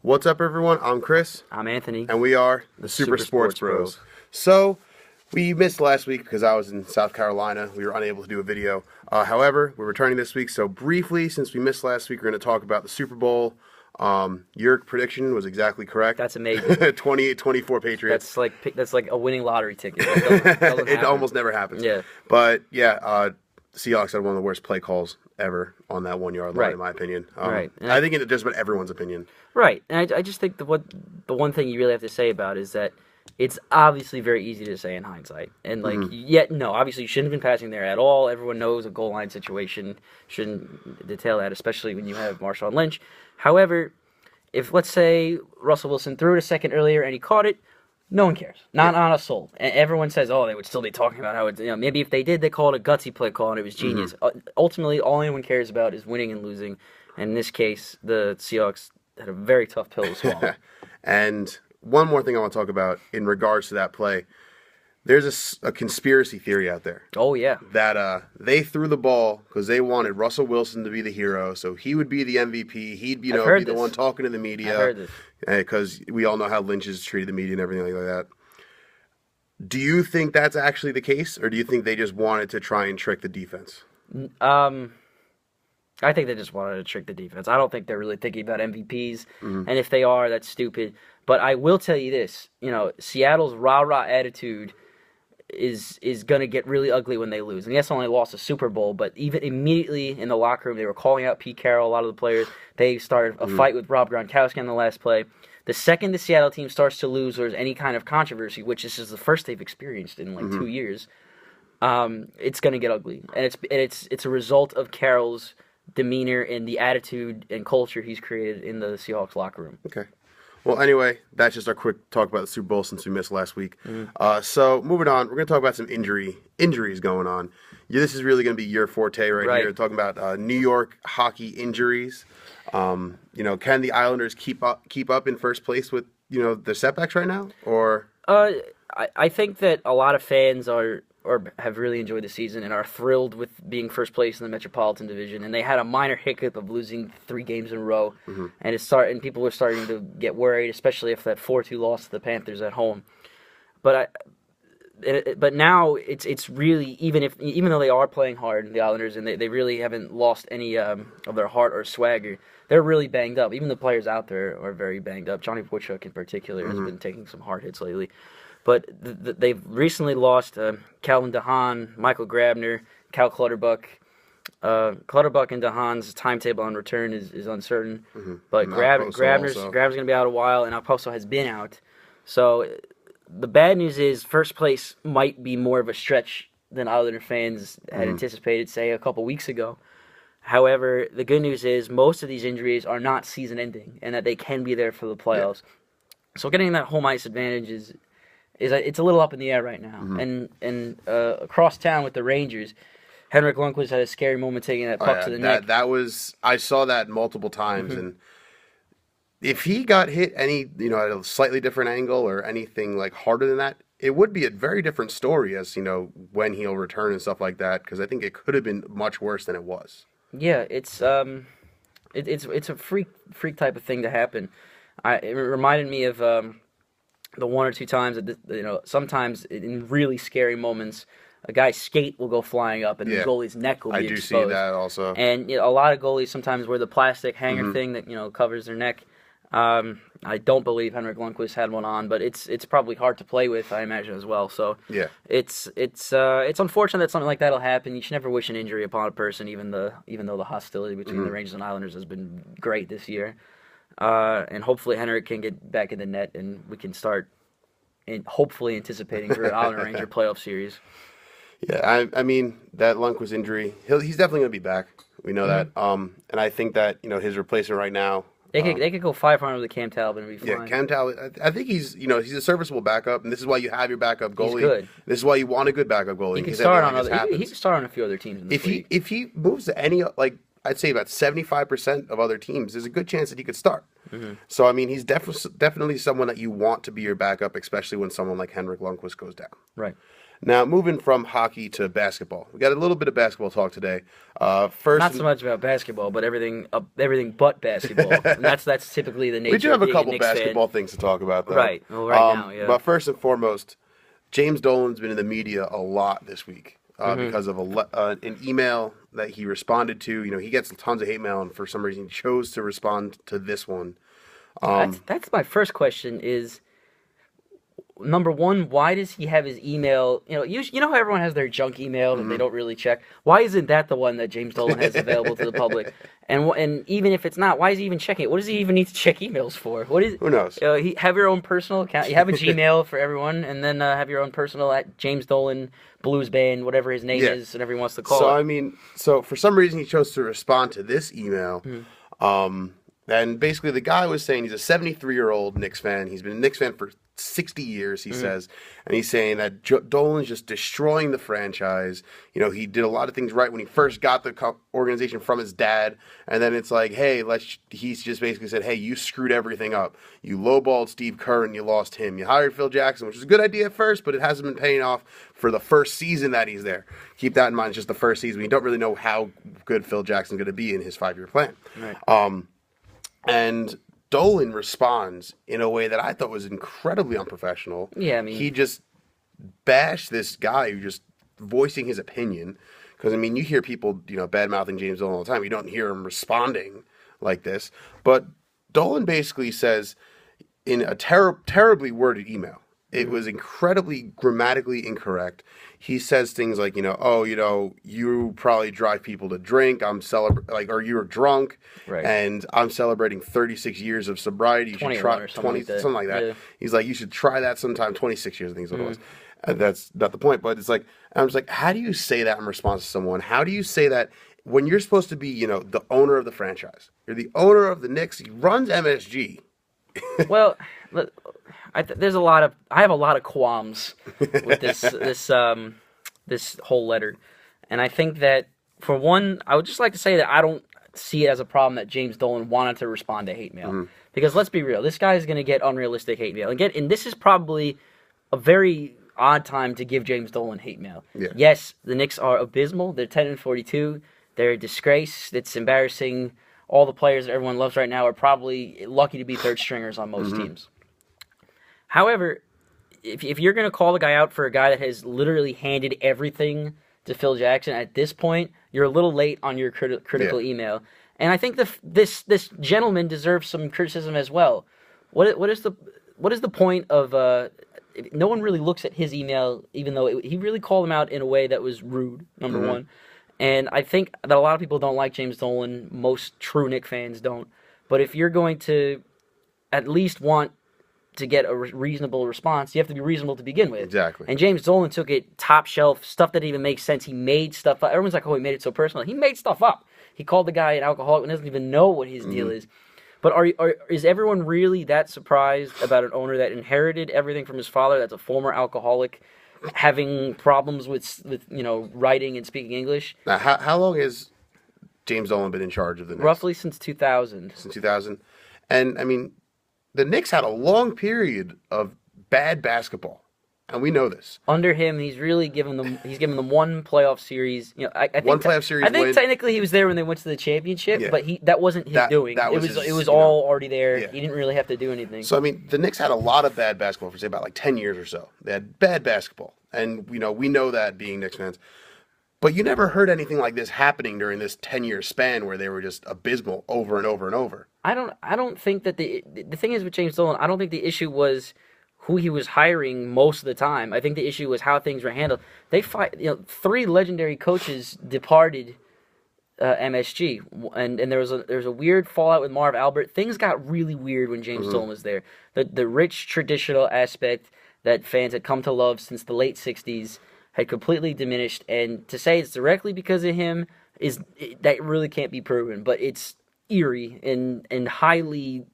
What's up, everyone? I'm Chris, I'm Anthony. and we are the Super Sports Bros. So, we missed last week because I was in South Carolina. We were unable to do a video. However, we're returning this week. So, briefly, since we missed last week, we're going to talk about the Super Bowl. Your prediction was exactly correct. That's amazing. 28-24 Patriots. That's like a winning lottery ticket. Doesn't It happen. almost never happens. Yeah. But, yeah, Seahawks had one of the worst play calls ever on that 1 yard line, Right. in my opinion. Right. And I think it's just about everyone's opinion. Right, and I just think the one thing you really have to say about it is that it's obviously very easy to say in hindsight, and obviously you shouldn't have been passing there at all. Everyone knows a goal line situation shouldn't detail that, especially when you have Marshawn Lynch. However, if let's say Russell Wilson threw it a second earlier and he caught it, no one cares. Not a soul. And everyone says, oh, they would still be talking about how it's, maybe if they did, they call it a gutsy play call and it was genius. Ultimately, all anyone cares about is winning and losing. And in this case, the Seahawks had a very tough pill to swallow. And one more thing I want to talk about in regards to that play. There's a conspiracy theory out there Oh, yeah. that they threw the ball because they wanted Russell Wilson to be the hero, so he would be the MVP. He'd be the one talking to the media. I heard this. Because we all know how Lynch has treated the media and everything like that. Do you think that's actually the case, or do you think they just wanted to try and trick the defense? I think they just wanted to trick the defense. I don't think they're really thinking about MVPs, and if they are, that's stupid. But I will tell you this, Seattle's rah-rah attitude is going to get really ugly when they lose. And yes, only lost a Super Bowl, but even immediately in the locker room, they were calling out Pete Carroll, a lot of the players. They started a fight with Rob Gronkowski on the last play. The second the Seattle team starts to lose or there's any kind of controversy, which this is the first they've experienced in 2 years, it's going to get ugly. And it's a result of Carroll's demeanor and the attitude and culture he's created in the Seahawks locker room. Okay. Well, anyway, that's just our quick talk about the Super Bowl since we missed last week. So, moving on, we're going to talk about some injuries going on. Yeah, this is really going to be your forte right here, talking about New York hockey injuries. Can the Islanders keep up in first place with, the setbacks right now? Or I think that a lot of fans have really enjoyed the season and are thrilled with being first place in the Metropolitan Division. And they had a minor hiccup of losing 3 games in a row, and people were starting to get worried, especially if that 4-2 loss to the Panthers at home. But now it's really, even though they are playing hard, the Islanders, and they really haven't lost any of their heart or swagger, they're really banged up. Even the players out there are very banged up. Johnny Boychuk in particular has been taking some hard hits lately. But they've recently lost Calvin DeHaan, Michael Grabner, Cal Clutterbuck. Clutterbuck and DeHaan's timetable on return is uncertain. But Grabner's going to be out a while, and Okposo has been out. So the bad news is first place might be more of a stretch than Islander fans had anticipated, say, a couple weeks ago. However, the good news is most of these injuries are not season-ending, and that they can be there for the playoffs. Yeah. So getting that home ice advantage it's a little up in the air right now. And across town with the Rangers, Henrik Lundqvist had a scary moment taking that puck to the neck. I saw that multiple times, and if he got hit at a slightly different angle or anything like harder than that, it would be a very different story as when he'll return and stuff like that, because I think it could have been much worse than it was. Yeah, it's a freak type of thing to happen. It reminded me of the 1 or 2 times that sometimes in really scary moments, a guy's skate will go flying up and the goalie's neck will be exposed. I do see that also. And a lot of goalies sometimes wear the plastic hanger thing that covers their neck. I don't believe Henrik Lundqvist had one on, but it's probably hard to play with, I imagine, as well. So yeah, it's unfortunate that something like that'll happen. You should never wish an injury upon a person, even though the hostility between the Rangers and Islanders has been great this year. And hopefully Henrik can get back in the net and we can start hopefully anticipating for an Islander Ranger playoff series. Yeah, I mean, that Lundqvist injury, he's definitely going to be back. We know that. And I think that, his replacement right now. They could go 500 with Cam Talbot and be fine. Yeah, Cam Talbot, I think he's a serviceable backup, and this is why you have your backup goalie. He's good. This is why you want a good backup goalie. He can start on a few other teams in this league. If he moves to any, I'd say about 75% of other teams, there's a good chance that he could start. So, I mean, he's definitely someone that you want to be your backup, especially when someone like Henrik Lundqvist goes down. Right. Now, moving from hockey to basketball, we got a little bit of basketball talk today. First, Not so much about basketball, but everything but basketball. And that's typically the nature. We do have of a couple Knicks basketball things to talk about, though. Right. Well, right now, yeah. But first and foremost, James Dolan's been in the media a lot this week because of an email that he responded to. You know, he gets tons of hate mail, and for some reason, he chose to respond to this one. That's my first question is, number one, why does he have his email? You know how everyone has their junk email that they don't really check? Why isn't that the one that James Dolan has available to the public? And even if it's not, why is he even checking it? What does he even need to check emails for? Who knows? Have your own personal account. You have a Gmail for everyone, and then have your own personal at James Dolan Blues Band, whatever his name is, whatever he wants to call it. So for some reason he chose to respond to this email. And basically the guy was saying he's a 73-year-old Knicks fan. He's been a Knicks fan for 60 years, he says, and he's saying that Dolan's just destroying the franchise. You know, he did a lot of things right when he first got the organization from his dad, and then it's like, hey, he's just basically said, hey, you screwed everything up. You lowballed Steve Kerr and you lost him. You hired Phil Jackson, which was a good idea at first, but it hasn't been paying off for the first season that he's there. Keep that in mind, it's just the first season. We don't really know how good Phil Jackson's going to be in his 5-year plan. Right. And Dolan responds in a way that I thought was incredibly unprofessional. Yeah, I mean, he just bashed this guy who just voicing his opinion. Because, I mean, you hear people, bad-mouthing James Dolan all the time. You don't hear him responding like this. But Dolan basically says in a terribly worded email, it was incredibly grammatically incorrect. He says things like, you probably drive people to drink. Or you're drunk, right, and I'm celebrating 36 years of sobriety. You should try 20, something like that. Yeah. He's like, you should try that sometime. 26 years, I think is what it was. And that's not the point, but it's like, I was like, how do you say that in response to someone? How do you say that when you're supposed to be, the owner of the franchise? You're the owner of the Knicks. He runs MSG. Well, I have a lot of qualms with this whole letter, and I think that, for one, I would just like to say that I don't see it as a problem that James Dolan wanted to respond to hate mail, because let's be real, this guy is going to get unrealistic hate mail, and this is probably a very odd time to give James Dolan hate mail. Yeah. Yes, the Knicks are abysmal. They're 10-42. They're a disgrace. It's embarrassing. All the players that everyone loves right now are probably lucky to be third stringers on most teams. However, if you're going to call the guy out for a guy that has literally handed everything to Phil Jackson, at this point, you're a little late on your critical email. And I think this gentleman deserves some criticism as well. What is the point of... no one really looks at his email, even though he really called him out in a way that was rude, number one. And I think that a lot of people don't like James Dolan. Most true Knicks fans don't. But if you're going to at least want to get a reasonable response, you have to be reasonable to begin with. Exactly. And James Dolan took it top shelf, stuff that didn't even make sense. He made stuff up. Everyone's like, oh, he made it so personal. He made stuff up. He called the guy an alcoholic and doesn't even know what his deal is. But is everyone really that surprised about an owner that inherited everything from his father, that's a former alcoholic, having problems with writing and speaking English? Now, how long has James Dolan been in charge of the Knicks? Roughly since 2000. Since 2000. And, I mean, the Knicks had a long period of bad basketball, and we know this. Under him, he's given them one playoff series. I think one playoff series. I think technically he was there when they went to the championship, but that wasn't his doing. It was all already there. Yeah. He didn't really have to do anything. So I mean, the Knicks had a lot of bad basketball for say about 10 years or so. They had bad basketball, and we know that being Knicks fans. But you never heard anything like this happening during this 10-year span where they were just abysmal over and over and over. I don't think that the thing is with James Dolan, I don't think the issue was who he was hiring most of the time. I think the issue was how things were handled. They 3 legendary coaches departed MSG, and there was a weird fallout with Marv Albert. Things got really weird when James Dolan was there. The rich traditional aspect that fans had come to love since the late 60s had completely diminished, and to say it's directly because of him that really can't be proven, but it's eerie and highly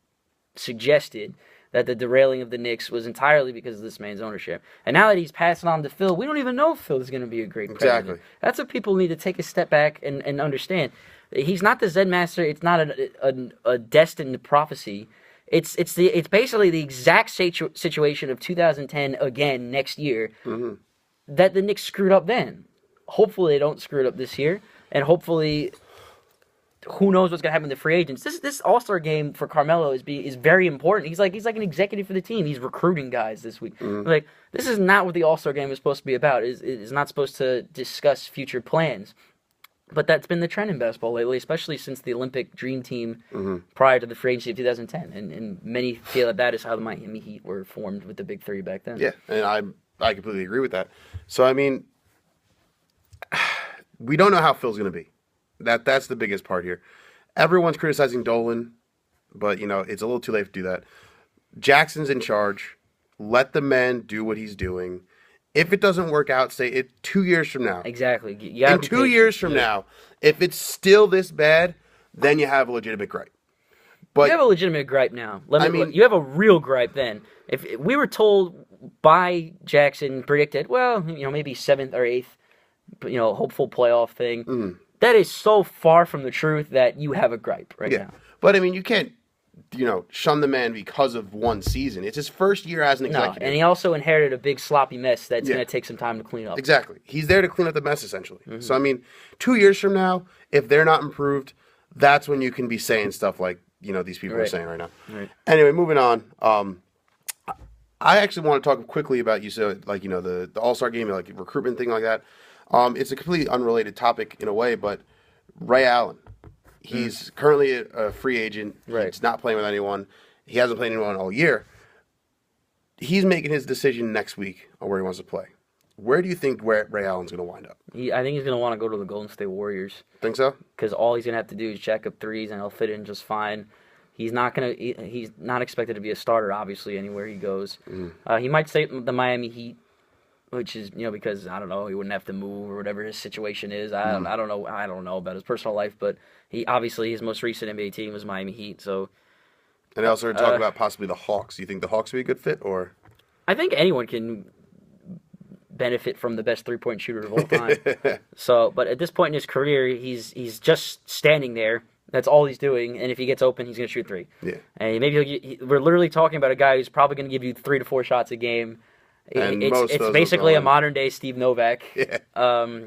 suggested that the derailing of the Knicks was entirely because of this man's ownership. And now that he's passing on to Phil, we don't even know if Phil is going to be a great president. Exactly. That's what people need to take a step back and understand. He's not the Zen master. It's not a destined prophecy. It's basically the exact situation of 2010 again next year. that the Knicks screwed up then. Hopefully they don't screw it up this year, and hopefully, who knows what's gonna happen to free agents. This All-Star game for Carmelo is very important. He's like an executive for the team. He's recruiting guys this week. Like, this is not what the All-Star game is supposed to be about. It's not supposed to discuss future plans. But that's been the trend in basketball lately, especially since the Olympic Dream Team prior to the free agency of 2010. And many feel that is how the Miami Heat were formed with the Big Three back then. Yeah, and I completely agree with that. So, I mean, we don't know how Phil's going to be. That's the biggest part here. Everyone's criticizing Dolan, but, it's a little too late to do that. Jackson's in charge. Let the man do what he's doing. If it doesn't work out, say it 2 years from now. Exactly. In 2 years from now, if it's still this bad, then you have a legitimate gripe. But you have a legitimate gripe now. You have a real gripe then. If we were told by Jackson, predicted, maybe 7th or 8th, hopeful playoff thing, that is so far from the truth that you have a gripe now. But, you can't, shun the man because of one season. It's his first year as an executive. No, and he also inherited a big sloppy mess that's going to take some time to clean up. Exactly. He's there to clean up the mess, essentially. So, 2 years from now, if they're not improved, that's when you can be saying stuff like, these people are saying right now. Right. Anyway, moving on. I actually want to talk quickly about, the All-Star game, like recruitment thing like that. It's a completely unrelated topic in a way, but Ray Allen. He's currently a free agent. Right. He's not playing with anyone. He hasn't played anyone all year. He's making his decision next week on where he wants to play. Where do you think Ray Allen's going to wind up? I think he's going to want to go to the Golden State Warriors. Think so? Because all he's going to have to do is jack up threes, and he'll fit in just fine. He's not expected to be a starter, obviously, anywhere he goes. He might stay the Miami Heat, which is, because, I don't know, he wouldn't have to move or whatever his situation is. I don't know about his personal life, but his most recent NBA team was Miami Heat, so. And I also heard talk about possibly the Hawks. Do you think the Hawks would be a good fit, or? I think anyone can benefit from the best three-point shooter of all time. But at this point in his career, he's just standing there. That's all he's doing, and if he gets open, he's going to shoot three. Yeah. And maybe we're literally talking about a guy who's probably going to give you 3 to 4 shots a game. It's basically a modern-day Steve Novak,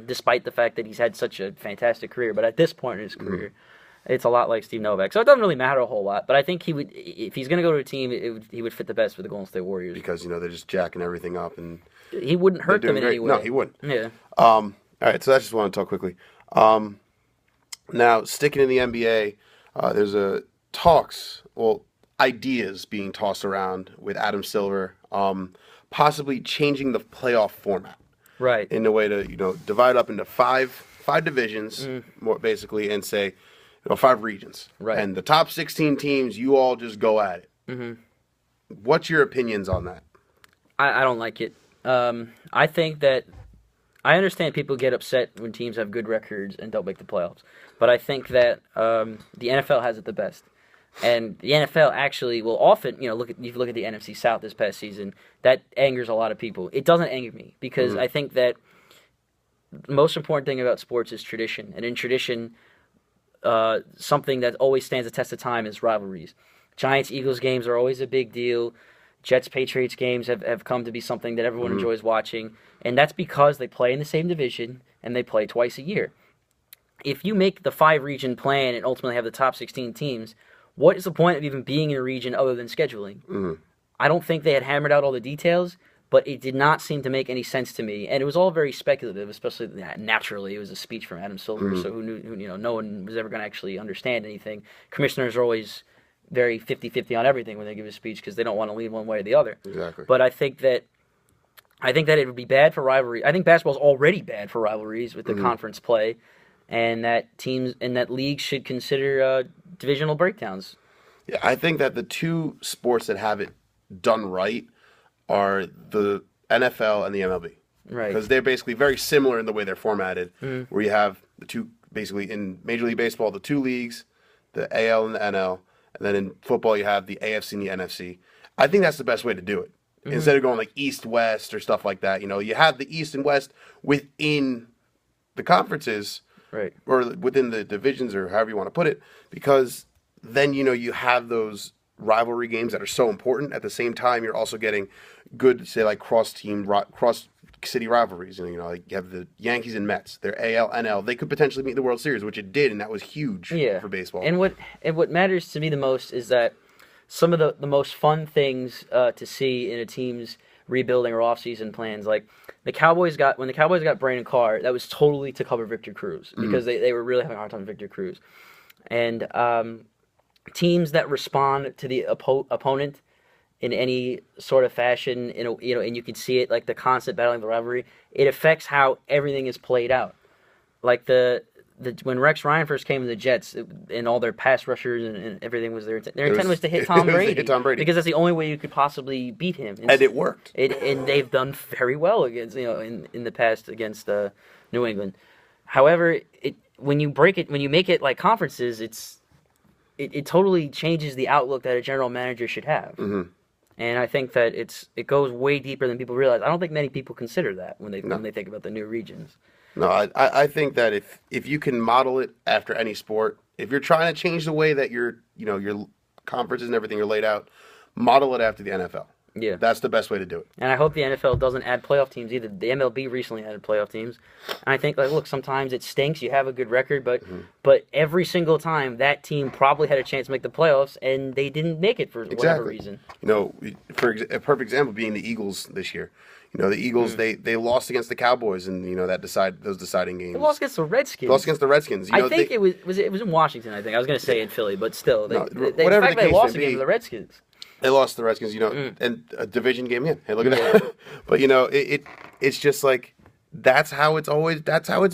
despite the fact that he's had such a fantastic career. But at this point in his career, it's a lot like Steve Novak. So it doesn't really matter a whole lot. But I think he would, if he's going to go to a team, he would fit the best with the Golden State Warriors. Because, they're just jacking everything up. And he wouldn't hurt them in any way. No, he wouldn't. Yeah. All right, so I just want to talk quickly. Now, sticking in the NBA, there's ideas being tossed around with Adam Silver, possibly changing the playoff format, right? In a way to divide up into five divisions, more basically, and say 5 regions, right? And the top 16 teams, you all just go at it. Mm-hmm. What's your opinions on that? I don't like it. I think that I understand people get upset when teams have good records and don't make the playoffs. But I think that the NFL has it the best. And the NFL actually will often, if you look at the NFC South this past season, that angers a lot of people. It doesn't anger me because I think that the most important thing about sports is tradition. And in tradition, something that always stands the test of time is rivalries. Giants-Eagles games are always a big deal. Jets-Patriots games have come to be something that everyone enjoys watching. And that's because they play in the same division and they play twice a year. If you make the 5-region plan and ultimately have the top 16 teams, what is the point of even being in a region other than scheduling? I don't think they had hammered out all the details, but it did not seem to make any sense to me. And it was all very speculative, especially naturally. It was a speech from Adam Silver, so who knew? No one was ever going to actually understand anything. Commissioners are always very 50-50 on everything when they give a speech because they don't want to lean one way or the other. Exactly. But I think that it would be bad for rivalry. I think basketball's already bad for rivalries with the conference play. And that teams and that leagues should consider divisional breakdowns. Yeah, I think that the 2 sports that have it done right are the NFL and the MLB. Right. Because they're basically very similar in the way they're formatted, where you have the 2, basically in Major League Baseball, the 2 leagues, the AL and the NL, and then in football you have the AFC and the NFC. I think that's the best way to do it. Instead of going like East-West or stuff like that, you have the East and West within the conferences. Right. Or within the divisions or however you want to put it, because then, you have those rivalry games that are so important. At the same time, you're also getting good, say, like cross city rivalries. Like you have the Yankees and Mets. They're AL, NL. They could potentially meet in the World Series, which it did, and that was huge for baseball. And what matters to me the most is that some of the most fun things to see in a team's rebuilding or off-season plans, like when the Cowboys got Brandon Carr, that was totally to cover Victor Cruz because they were really having a hard time with Victor Cruz. And teams that respond to the opponent in any sort of fashion, and you can see it, like the constant battling, the rivalry, it affects how everything is played out. Like when Rex Ryan first came to the Jets, and all their pass rushers and everything was their intent was to hit Tom Brady. Because that's the only way you could possibly beat him. And it worked. And they've done very well against in the past against New England. However, when you make it like conferences, it totally changes the outlook that a general manager should have. Mm-hmm. And I think that it goes way deeper than people realize. I don't think many people consider that when they think about the new regions. No, I think that if you can model it after any sport, if you're trying to change the way that your conferences and everything are laid out, model it after the NFL. Yeah. That's the best way to do it. And I hope the NFL doesn't add playoff teams either. The MLB recently added playoff teams. And I think, look, sometimes it stinks. You have a good record, but every single time that team probably had a chance to make the playoffs, and they didn't make it for whatever reason. For a perfect example being the Eagles this year. The Eagles, they lost against the Cowboys in those deciding games. They lost against the Redskins. Lost against the Redskins. I think it was in Washington. I think I was going to say in Philly, but still, whatever the case lost may be, against the Redskins. They lost to the Redskins, and a division game in. Hey, look at that. But it's just like that's how it's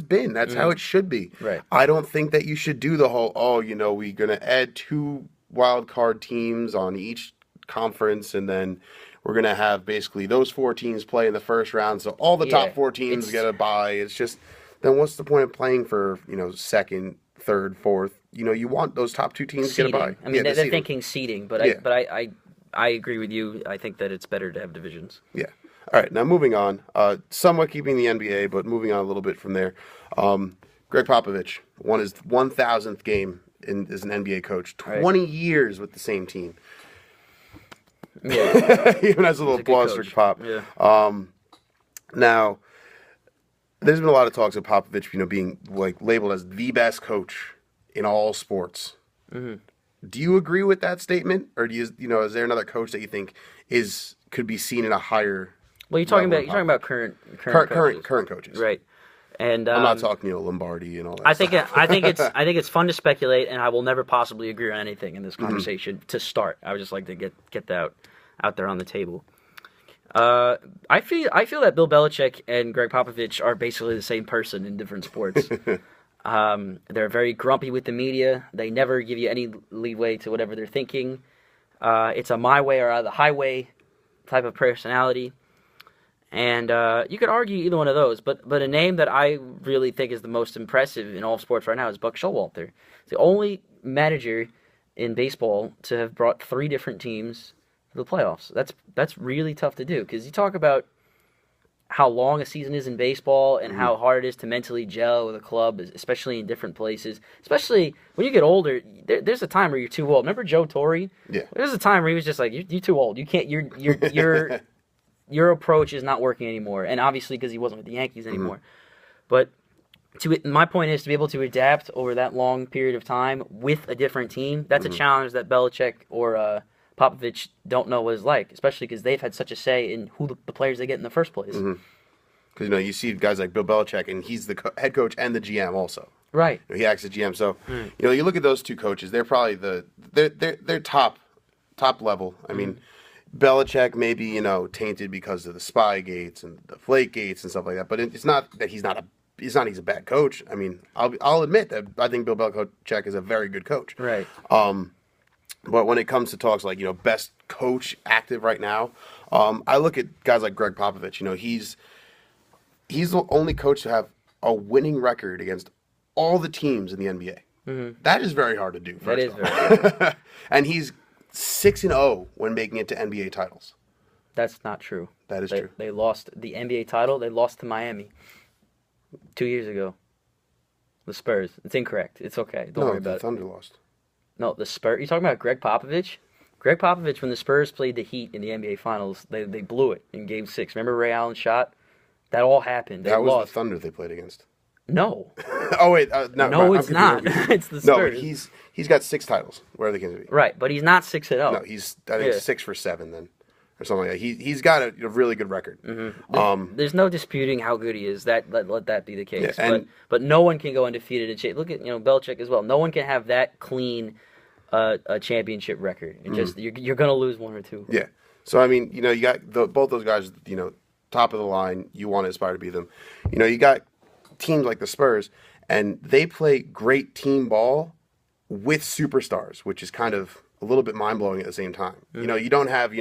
been. That's how it should be. Right. I don't think that you should do the whole we're gonna add 2 wild card teams on each conference, and then we're gonna have basically those 4 teams play in the first round, so all the top 4 teams get a bye. It's just then what's the point of playing for second, third, fourth? You want those top 2 teams to get a bye. I mean, they're thinking seeding, but I agree with you. I think that it's better to have divisions. Yeah. All right. Now moving on. Somewhat keeping the NBA, but moving on a little bit from there. Greg Popovich won his 1,000th game as an NBA coach. 20 years with the same team. Yeah. Even as a little applause for Pop. Yeah. Now, there's been a lot of talks of Popovich, being like labeled as the best coach in all sports. Mm-hmm. Do you agree with that statement, or is there another coach that you think could be seen in a higher? Well, you're talking about current coaches, right? And I'm not talking Lombardi and all that. I think it's fun to speculate, and I will never possibly agree on anything in this conversation. To start, I would just like to get that out there on the table. I feel that Bill Belichick and Greg Popovich are basically the same person in different sports. They're very grumpy with the media. They never give you any leeway to whatever they're thinking. It's a my way or the highway type of personality. And you could argue either one of those. But a name that I really think is the most impressive in all sports right now is Buck Showalter. It's the only manager in baseball to have brought 3 different teams to the playoffs. That's really tough to do because you talk about how long a season is in baseball and how hard it is to mentally gel with a club, especially in different places. Especially when you get older, there's a time where you're too old. Remember Joe Torre? Yeah. There's a time where he was just like, you're too old. You can't. Your approach is not working anymore. And obviously because he wasn't with the Yankees anymore. But my point is to be able to adapt over that long period of time with a different team. That's a challenge that Belichick or Popovich don't know what it's like, especially because they've had such a say in who the players they get in the first place. Because you see guys like Bill Belichick, and he's the head coach and the GM also. Right. He acts as GM. So you look at those 2 coaches; they're probably they're top level. I mean, Belichick may be tainted because of the spy gates and the flake gates and stuff like that, but it's not that he's a bad coach. I mean, I'll admit that I think Bill Belichick is a very good coach. Right. But when it comes to talks like, best coach active right now, I look at guys like Greg Popovich. He's the only coach to have a winning record against all the teams in the NBA. That is very hard to do. That is very hard. And he's 6-0 when making it to NBA titles. That's not true. That is true. They lost the NBA title. They lost to Miami 2 years ago. The Spurs. It's incorrect. It's okay. Don't worry about it. The Thunder lost. No, the Spurs. You talking about Greg Popovich? Greg Popovich, when the Spurs played the Heat in the NBA Finals, they blew it in Game 6. Remember Ray Allen's shot? That all happened. They That was lost. the Thunder they played against. No. Oh wait, No, it's not. It's the Spurs. No, but he's got 6 titles. Where are they going to be? Right, but he's not 6-0. No, I think 6 for 7 then, or something like that. He's got a really good record. There's no disputing how good he is. Let that be the case. Yeah, but no one can go undefeated and look at Belichick as well. No one can have that clean a championship record. And just you're going to lose 1 or 2. Yeah. So I mean, you got both those guys. Top of the line. You want to aspire to be them. You got teams like the Spurs, and they play great team ball with superstars, which is kind of a little bit mind blowing at the same time. You don't have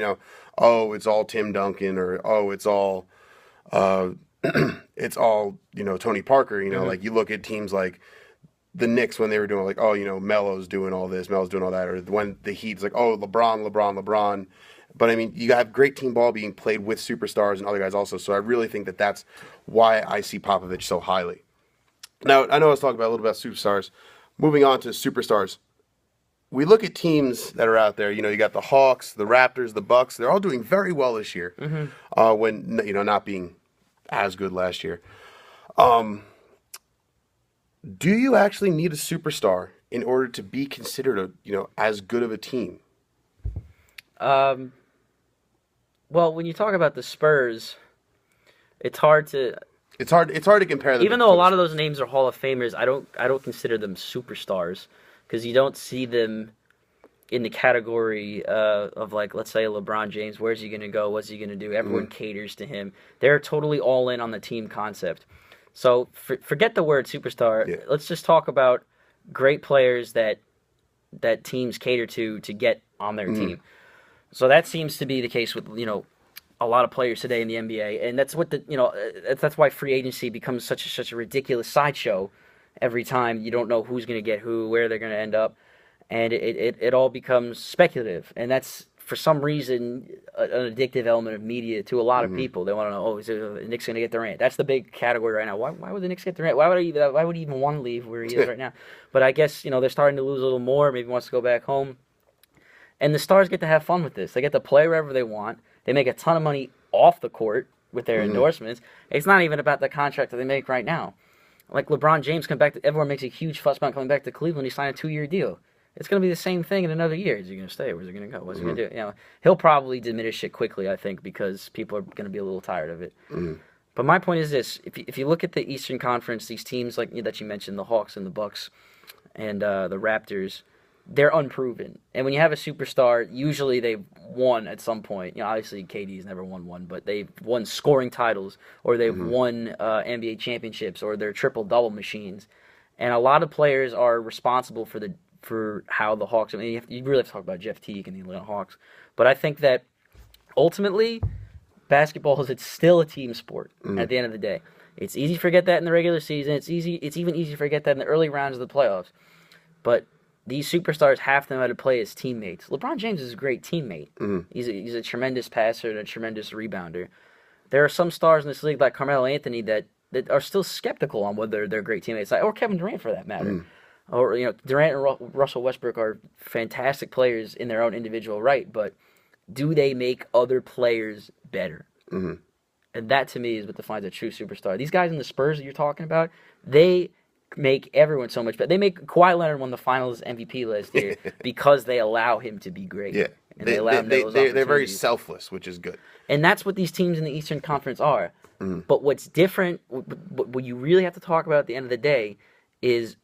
oh, it's all Tim Duncan, or oh, it's all Tony Parker. Like you look at teams like the Knicks when they were doing Melo's doing all this, Melo's doing all that, or when the Heat's like, oh, LeBron. But I mean, you have great team ball being played with superstars and other guys also. So I really think that that's why I see Popovich so highly. Now, I know I was talking about a little bit about superstars. Moving on to superstars. We look at teams that are out there. You got the Hawks, the Raptors, the Bucks. They're all doing very well this year. When not being as good last year. Do you actually need a superstar in order to be considered as good of a team? Well, when you talk about the Spurs, it's hard to compare them. Even though a lot of those names are Hall of Famers, I don't consider them superstars because you don't see them in the category of let's say LeBron James. Where's he going to go? What's he going to do? Everyone caters to him. They're totally all in on the team concept. So forget the word superstar. Yeah. Let's just talk about great players that teams cater to get on their team. So that seems to be the case with a lot of players today in the NBA, and that's what that's why free agency becomes such a ridiculous sideshow. Every time you don't know who's going to get who, where they're going to end up, and it all becomes speculative, and that's for some reason an addictive element of media to a lot of people. They want to know, is the Knicks going to get Durant? That's the big category right now. Why would the Knicks get Durant? Why would he even want to leave where he is right now? But I guess they're starting to lose a little more. Maybe he wants to go back home. And the stars get to have fun with this. They get to play wherever they want. They make a ton of money off the court with their endorsements. It's not even about the contract that they make right now. Like LeBron James everyone makes a huge fuss about coming back to Cleveland. He signed a 2-year deal. It's going to be the same thing in another year. Is he going to stay? Where's he going to go? What's he going to do? He'll probably diminish it quickly, I think, because people are going to be a little tired of it. But my point is this: if you look at the Eastern Conference, these teams that you mentioned, the Hawks and the Bucks, and the Raptors, they're unproven. And when you have a superstar, usually they've won at some point. Obviously KD's never won one, but they've won scoring titles, or they've won NBA championships, or they're triple-double machines. And a lot of players are responsible for how the Hawks. I mean, you really have to talk about Jeff Teague and the Atlanta Hawks. But I think that ultimately, basketball is still a team sport at the end of the day. It's easy to forget that in the regular season. It's even easy to forget that in the early rounds of the playoffs. But these superstars have to know how to play as teammates. LeBron James is a great teammate. He's a tremendous passer and a tremendous rebounder. There are some stars in this league like Carmelo Anthony that are still skeptical on whether they're great teammates, or Kevin Durant for that matter. Or Durant and Russell Westbrook are fantastic players in their own individual right, but do they make other players better? And that to me is what defines a true superstar. These guys in the Spurs that you're talking about, they make everyone so much better. They make Kawhi Leonard won the Finals MVP last year because they allow him to be great. Yeah, and they allow him those opportunities. They're very selfless, which is good. And that's what these teams in the Eastern Conference are. But what's different, what you really have to talk about at the end of the day, is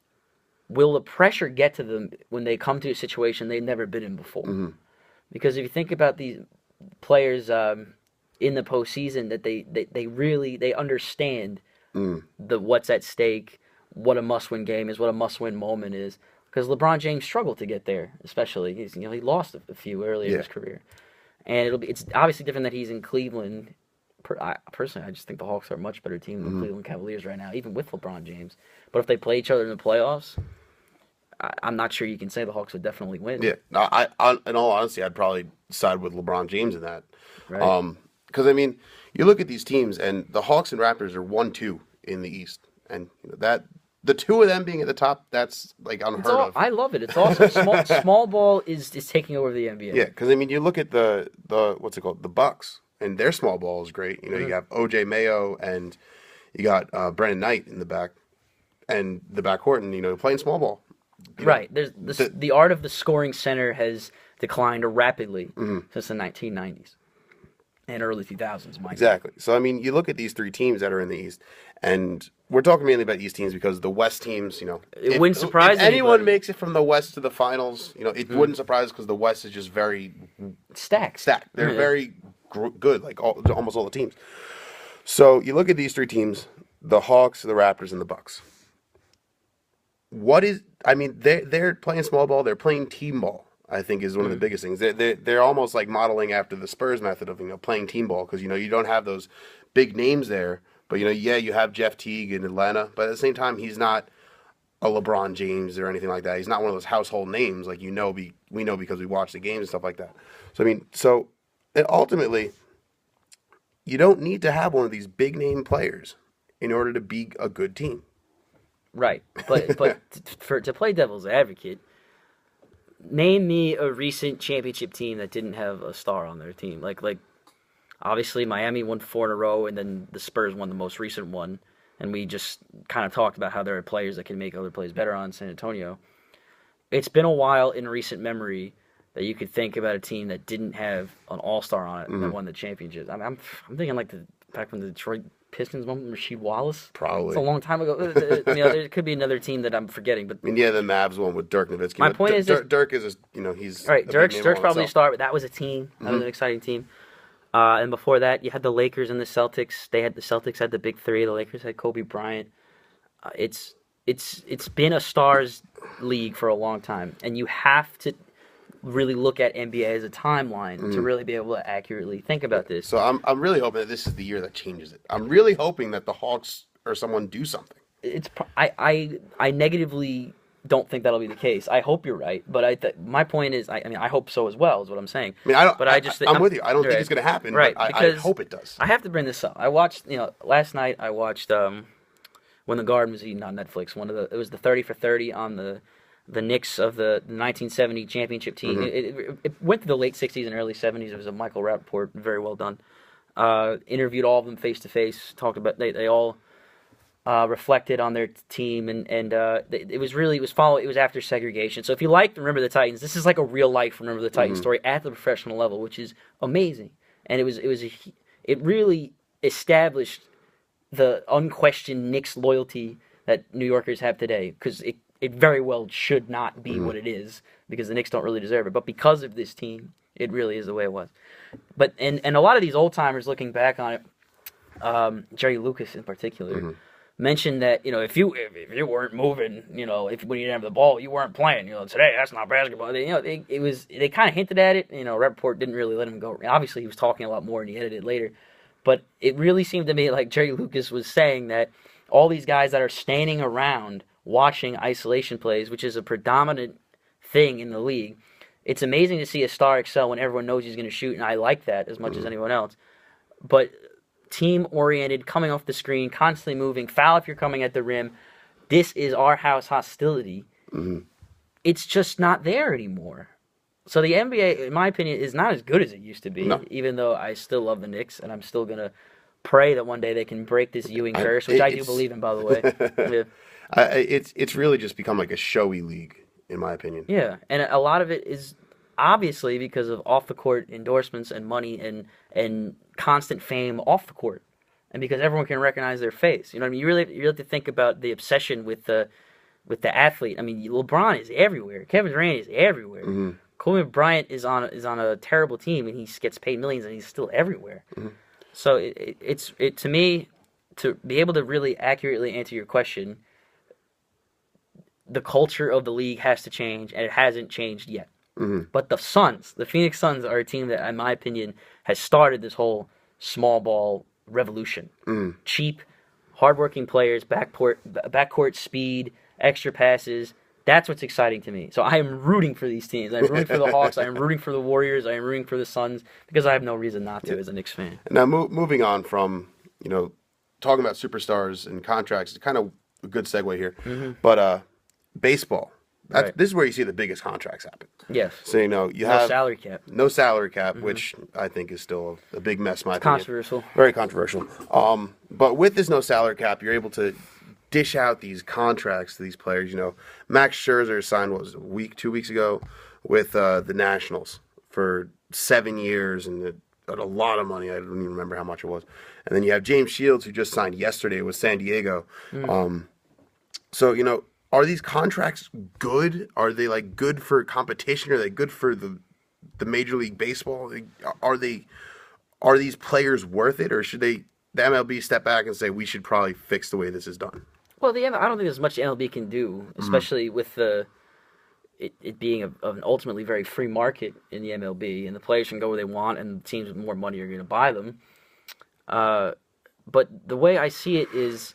will the pressure get to them when they come to a situation they've never been in before? Because if you think about these players in the postseason, that they really understand what's at stake, what a must-win game is, what a must-win moment is. Because LeBron James struggled to get there, especially he lost a few early in his career, and it's obviously different that he's in Cleveland. Personally, I just think the Hawks are a much better team than the Cleveland Cavaliers right now, even with LeBron James. But if they play each other in the playoffs, I'm not sure you can say the Hawks would definitely win. Yeah, I in all honesty, I'd probably side with LeBron James in that. Right. Because I mean, you look at these teams, and the Hawks and Raptors are 1-2 in the East, and that the two of them being at the top, that's like unheard of. I love it. It's awesome. Small ball is taking over the NBA. Yeah, because I mean, you look at the what's it called, the Bucks. and their small ball is great. You know, you have O.J. Mayo and you got Brennan Knight in the back and the backcourt, and, you know, playing small ball. Right. There's the art of the scoring center has declined rapidly since the 1990s and early 2000s. Exactly. So, I mean, you look at these three teams that are in the East, and we're talking mainly about East teams because the West teams, you know, it wouldn't surprise if anyone anybody. makes it from the West to the finals, you know, it wouldn't surprise because the West is just very stacked. They're very good, like almost all the teams. So you look at these three teams: the Hawks, the Raptors, and the Bucks. They're playing small ball. They're playing team ball. I think is one of the biggest things. They're almost like modeling after the Spurs method of, you know, playing team ball, because, you know, you don't have those big names there, but, you know, you have Jeff Teague in Atlanta, but at the same time he's not a LeBron James or anything like that. He's not one of those household names like, you know, we know because we watch the games and stuff like that. So I mean, and ultimately, you don't need to have one of these big name players in order to be a good team. Right, but to play devil's advocate, name me a recent championship team that didn't have a star on their team. Like obviously Miami won 4 in a row, and then the Spurs won the most recent one, and we just kind of talked about how there are players that can make other plays better on San Antonio. It's been a while in recent memory that you could think about a team that didn't have an all-star on it that won the championships. I'm thinking like back when the Detroit Pistons won with Rasheed Wallace. Probably. It's a long time ago. You know, there could be another team that I'm forgetting. But I mean, yeah, the Mavs one with Dirk Nowitzki. My point is Dirk is, you know, he's... All right, Dirk's probably a himself. star, but that was a team. That was an exciting team. And before that, you had the Lakers and the Celtics. The Celtics had the big three. The Lakers had Kobe Bryant. It's been a stars league for a long time, and you have to really look at NBA as a timeline to really be able to accurately think about this. So I'm really hoping that this is the year that changes it. I'm really hoping that the Hawks or someone do something. I negatively don't think that'll be the case. I hope you're right, but my point is, I hope so as well, is what I'm saying. I mean, I'm with you. I don't think it's going to happen, right, but I hope it does. I have to bring this up. I watched, last night I watched When the Garden Was Eaten on Netflix. It was the 30 for 30 on the Knicks of the 1970 championship team. It went to the late 60s and early 70s. It was a Michael Rappaport, very well done. Interviewed all of them face to face. Talked about they all reflected on their team, and it was after segregation. So if you like Remember the Titans, this is like a real life Remember the Titans story at the professional level, which is amazing. And it really established the unquestioned Knicks loyalty that New Yorkers have today, because it very well should not be what it is, because the Knicks don't really deserve it. But because of this team, it really is the way it was. But and a lot of these old timers looking back on it, Jerry Lucas in particular, mentioned that, if you weren't moving, when you didn't have the ball, you weren't playing. Today that's not basketball. They kind of hinted at it. Rappaport didn't really let him go. Obviously, he was talking a lot more and he edited it later. But it really seemed to me like Jerry Lucas was saying that all these guys that are standing around watching isolation plays, which is a predominant thing in the league, it's amazing to see a star excel when everyone knows he's going to shoot, and I like that as much as anyone else. But team-oriented, coming off the screen, constantly moving, foul if you're coming at the rim, this is our house hostility. It's just not there anymore. So the NBA, in my opinion, is not as good as it used to be, even though I still love the Knicks, and I'm still going to pray that one day they can break this Ewing curse, which I do believe in, by the way. Yeah. It's really just become like a showy league, in my opinion. Yeah, and a lot of it is obviously because of off-the-court endorsements and money and constant fame off the court, and because everyone can recognize their face. You know what I mean? You really have to think about the obsession with the athlete. I mean, LeBron is everywhere. Kevin Durant is everywhere. Kobe Bryant is on a terrible team, and he gets paid millions, and he's still everywhere. So it's to me, to be able to really accurately answer your question, the culture of the league has to change, and it hasn't changed yet. But the Phoenix Suns, are a team that, in my opinion, has started this whole small ball revolution. Cheap, hardworking players, backcourt speed, extra passes. That's what's exciting to me. So I am rooting for these teams. I'm rooting for the Hawks. I am rooting for the Warriors. I am rooting for the Suns, because I have no reason not to as a Knicks fan. Now, moving on from, talking about superstars and contracts, it's kind of a good segue here. But baseball. This is where you see the biggest contracts happen. Yes. So you No have salary cap. no salary cap, which I think is still a big mess. In my opinion. Controversial. Very controversial. But with this no salary cap, you're able to dish out these contracts to these players. Max Scherzer signed, what was it, 2 weeks ago with the Nationals for 7 years and a lot of money. I don't even remember how much it was. And then you have James Shields, who just signed yesterday with San Diego. So, are these contracts good? Are they good for competition? Are they good for the Major League Baseball? Are these players worth it, or should the MLB step back and say we should probably fix the way this is done? Well, I don't think there's much MLB can do, especially with it being an ultimately very free market in the MLB, and the players can go where they want, and the teams with more money are going to buy them. But the way I see it is,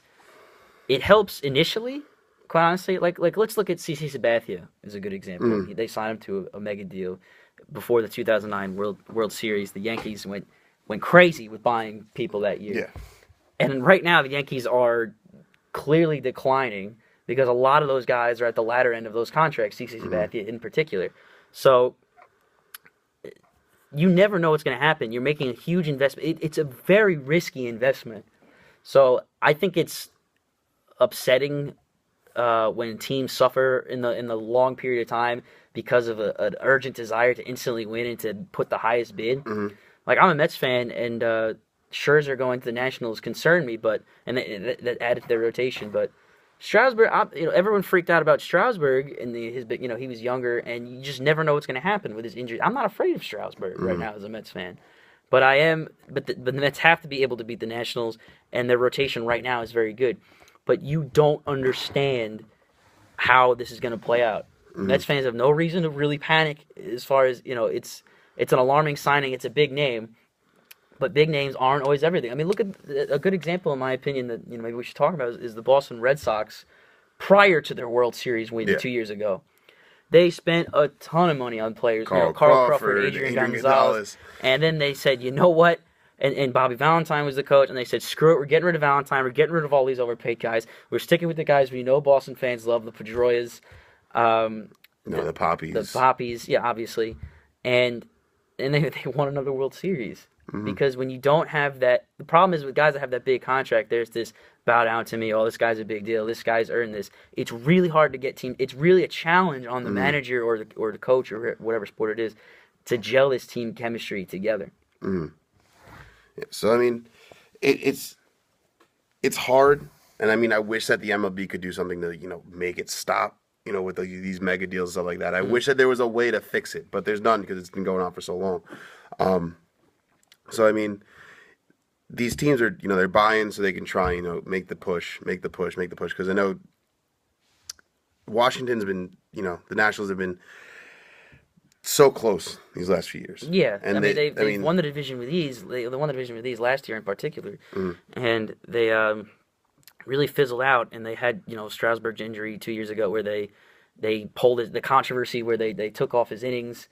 it helps initially. Quite honestly, like let's look at CC Sabathia as a good example. They signed him to a mega deal before the 2009 World Series. The Yankees went crazy with buying people that year. Yeah. And right now the Yankees are clearly declining because a lot of those guys are at the latter end of those contracts, CC Sabathia in particular. So you never know what's going to happen. You're making a huge investment. It's a very risky investment. So I think it's upsetting when teams suffer in the long period of time because of an urgent desire to instantly win and to put the highest bid. Like, I'm a Mets fan, and Scherzer going to the Nationals concerned me, and that added to their rotation. But Strasburg, everyone freaked out about Strasburg and he was younger, and you just never know what's going to happen with his injury. I'm not afraid of Strasburg right now as a Mets fan, but I am. But the Mets have to be able to beat the Nationals, and their rotation right now is very good. But you don't understand how this is going to play out. Mets fans have no reason to really panic as far as, it's an alarming signing. It's a big name, but big names aren't always everything. I mean, look at a good example, in my opinion, that maybe we should talk about is the Boston Red Sox prior to their World Series win 2 years ago. They spent a ton of money on players. Carl Crawford, Adrian Gonzalez. And then they said, you know what? And Bobby Valentine was the coach, and they said, screw it, we're getting rid of Valentine, we're getting rid of all these overpaid guys, we're sticking with the guys we know Boston fans love, the Pedroias. The Poppies. The Poppies, yeah, obviously. And they won another World Series. Because when you don't have that, the problem is with guys that have that big contract, there's this bow down to me, oh, this guy's a big deal, this guy's earned this. It's really hard to get team. It's really a challenge on the manager or the coach or whatever sport it is to gel this team chemistry together. Yeah, so, I mean, it's hard, and I mean, I wish that the MLB could do something to, make it stop, with these mega deals and stuff like that. I wish that there was a way to fix it, but there's none because it's been going on for so long. So, I mean, these teams are, they're buying so they can try, make the push, because I know Washington's been, the Nationals have been so close these last few years. Yeah, and they won the division with ease. They won the division with ease last year in particular, and they really fizzled out. And they had Strasburg's injury 2 years ago, where they pulled the controversy where they took off his innings,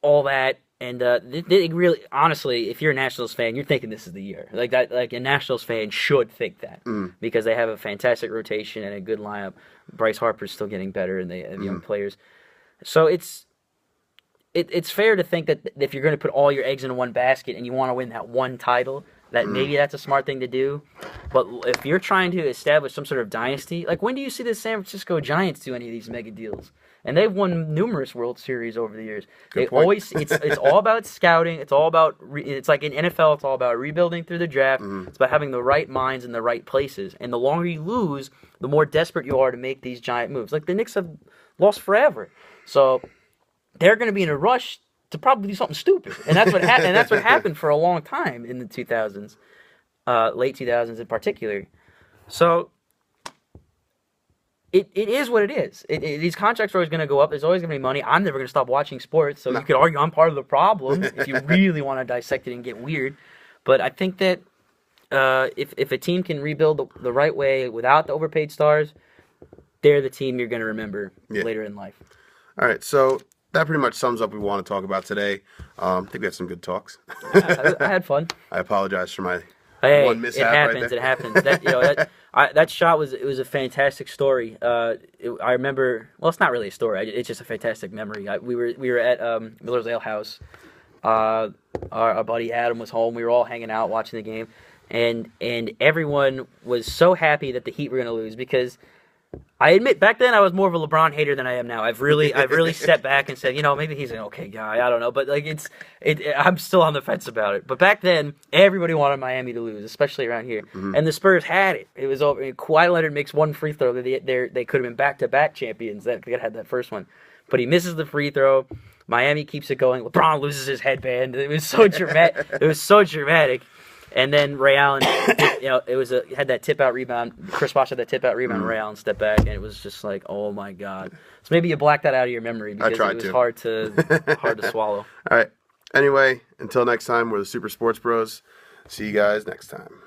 all that, and they really, honestly, if you're a Nationals fan, you're thinking this is the year. Like that, like a Nationals fan should think that because they have a fantastic rotation and a good lineup. Bryce Harper's still getting better, and they have young players, so it's fair to think that if you're going to put all your eggs in one basket and you want to win that one title, that maybe that's a smart thing to do. But if you're trying to establish some sort of dynasty, like when do you see the San Francisco Giants do any of these mega deals? And they've won numerous World Series over the years. Good point. Always it's all about scouting. It's all about it's like in NFL. It's all about rebuilding through the draft. It's about having the right minds in the right places. And the longer you lose, the more desperate you are to make these giant moves. Like the Knicks have lost forever, so they're going to be in a rush to probably do something stupid, and that's what and that's what happened for a long time in the 2000s, late 2000s in particular. So it is what it is. These contracts are always going to go up. There's always going to be money. I'm never going to stop watching sports, so you could argue I'm part of the problem if you really want to dissect it and get weird. But I think that if a team can rebuild the right way without the overpaid stars, they're the team you're going to remember later in life. All right, so that pretty much sums up what we want to talk about today. I think we had some good talks. I had fun. I apologize for my one mishap. It happens. That That shot was a fantastic story. I remember. Well, it's not really a story. It's just a fantastic memory. We were at Miller's Ale House. Our buddy Adam was home. We were all hanging out watching the game, and everyone was so happy that the Heat were going to lose because I admit back then I was more of a LeBron hater than I am now. I've really stepped back and said, maybe he's an okay guy. I don't know, but like I'm still on the fence about it. But back then, everybody wanted Miami to lose, especially around here, and the Spurs had it. It was over. Kawhi Leonard makes one free throw. They could have been back-to-back champions. That had that first one, but he misses the free throw. Miami keeps it going. LeBron loses his headband. It was so dramatic. And then Ray Allen, had that tip out rebound. Chris Bosh had that tip out rebound. Ray Allen stepped back, and it was just like, oh my god. So maybe you blacked that out of your memory because it was hard to swallow. All right. Anyway, until next time, we're the Super Sports Bros. See you guys next time.